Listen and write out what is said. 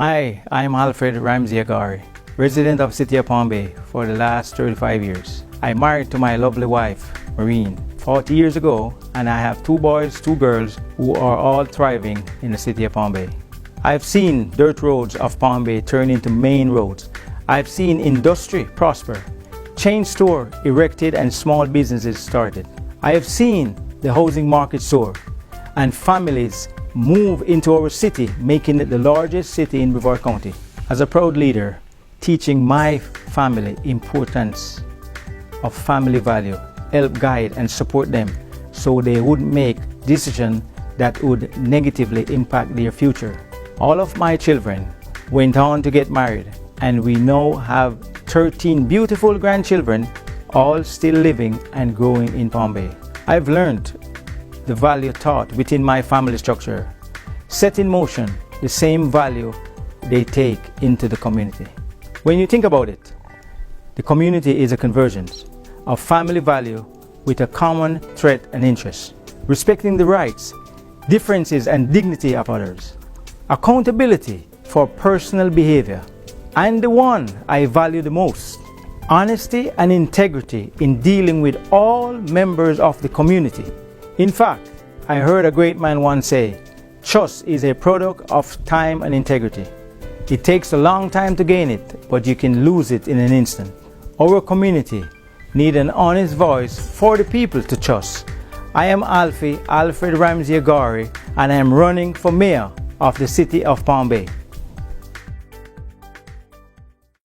Hi, I'm Alfred Ramsey Agarie, resident of City of Palm Bay for the last 35 years. I'm married to my lovely wife, Maureen, 40 years ago, and I have 2 boys, 2 girls who are all thriving in the City of Palm Bay. I've seen dirt roads of Palm Bay turn into main roads. I've seen industry prosper, chain store erected and small businesses started. I have seen the housing market soar and families move into our city, making it the largest city in Brevard County. As a proud leader, teaching my family importance of family value, help guide and support them so they wouldn't make decisions that would negatively impact their future. All of my children went on to get married, and we now have 13 beautiful grandchildren, all still living and growing in Palm Bay. I've learned the value taught within my family structure, set in motion the same value they take into the community. When you think about it, the community is a convergence of family value with a common threat and interest, respecting the rights, differences and dignity of others, accountability for personal behavior, and the one I value the most, honesty and integrity in dealing with all members of the community. In fact, I heard a great man once say, trust is a product of time and integrity. It takes a long time to gain it, but you can lose it in an instant. Our community needs an honest voice for the people to trust. I am Alfred Ramsey Agarie, and I am running for mayor of the City of Palm Bay.